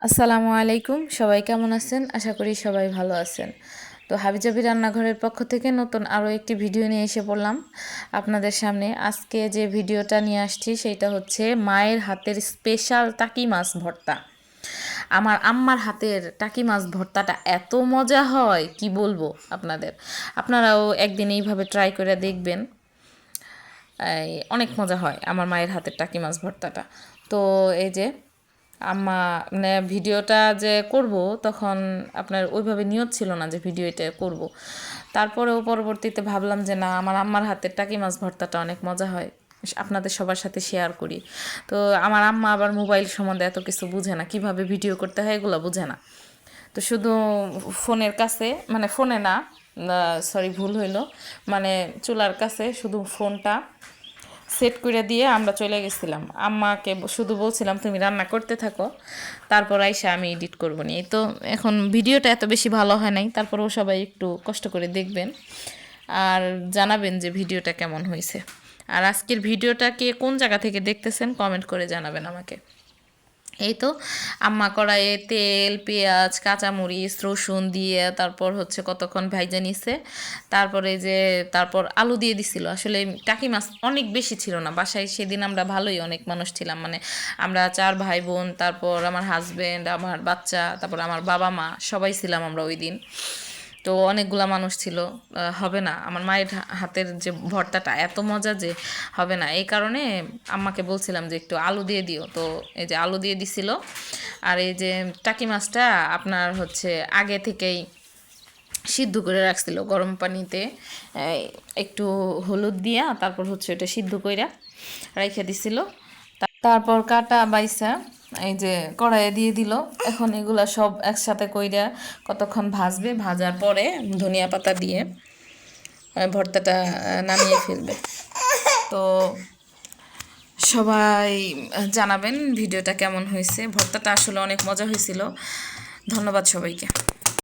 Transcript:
আসসালামু আলাইকুম, সবাই কেমন আছেন? আশা করি সবাই ভালো আছেন। তো হাবিজাবি রান্নাঘরের পক্ষ থেকে নতুন আরও একটি ভিডিও নিয়ে এসে পড়লাম আপনাদের সামনে। আজকে যে ভিডিওটা নিয়ে আসছি সেটা হচ্ছে মায়ের হাতের স্পেশাল টাকি মাছ ভর্তা। আমার আম্মার হাতের টাকি মাছ ভর্তাটা এত মজা হয় কি বলবো আপনাদের। আপনারাও একদিন এইভাবে ট্রাই করে দেখবেন। অনেক মজা হয় আমার মায়ের হাতের টাকি মাছ ভর্তাটা। তো এই যে আম্মা মানে ভিডিওটা যে করব তখন আপনার ওইভাবে নিয়ত ছিল না যে ভিডিও এটা করব। তারপরেও পরবর্তীতে ভাবলাম যে না, আমার আম্মার হাতের টাকি মাছ ভর্তাটা অনেক মজা হয়, আপনাদের সবার সাথে শেয়ার করি। তো আমার আম্মা আবার মোবাইল সম্বন্ধে এত কিছু বুঝে না, কিভাবে ভিডিও করতে হয় এগুলো বুঝে না। তো শুধু ফোনের কাছে, মানে ফোনে না, সরি ভুল হইলো, মানে চুলার কাছে শুধু ফোনটা সেট করে দিয়ে আমরা চলে গেছিলাম। আম্মাকে শুধু বলছিলাম তুমি রান্না করতে থাকো, তারপর আইসা আমি এডিট করবো নি। তো এখন ভিডিওটা এত বেশি ভালো হয় নাই, তারপরেও সবাই একটু কষ্ট করে দেখবেন আর জানাবেন যে ভিডিওটা কেমন হয়েছে। আর আজকের ভিডিওটা কে কোন জায়গা থেকে দেখতেছেন কমেন্ট করে জানাবেন আমাকে। এই তো আম্মা কড়াইয়ে তেল, পেঁয়াজ, কাঁচামরিচ, রসুন দিয়ে তারপর হচ্ছে কতক্ষণ ভাইজা নিছে। তারপরে যে তারপর আলু দিয়ে দিছিল। আসলে টাকি মাছ অনেক বেশি ছিল না বাসায়, সেদিন আমরা ভালোই অনেক মানুষ ছিলাম, মানে আমরা 4 ভাই বোন, তারপর আমার হাজব্যান্ড, আমার বাচ্চা, তারপর আমার বাবা মা সবাই ছিলাম আমরা ওই দিন। তো অনেকগুলা মানুষ ছিল, হবে না। আমার মায়ের হাতের যে ভর্তাটা এত মজা যে হবে না, এই কারণে আম্মাকে বলছিলাম যে একটু আলু দিয়ে দিও। তো এই যে আলু দিয়ে দিছিল। আর এই যে টাকি মাছটা আপনার হচ্ছে আগে থেকেই সিদ্ধ করে রাখছিল গরম পানিতে, একটু হলুদ দিয়া তারপর হচ্ছে ওটা সিদ্ধ কইরা রেখে দিছিল। তারপর কাটা বাইসা এই যে কড়াইয়ে দিয়ে দিল। এখন এগুলা সব একসাথে কইরা কতক্ষণ ভাজবে, ভাজার পরে ধনিয়া পাতা দিয়ে ভর্তাটা নামিয়ে ফেলবে। তো সবাই জানাবেন ভিডিওটা কেমন হয়েছে। ভর্তাটা আসলে অনেক মজা হয়েছিল। ধন্যবাদ সবাইকে।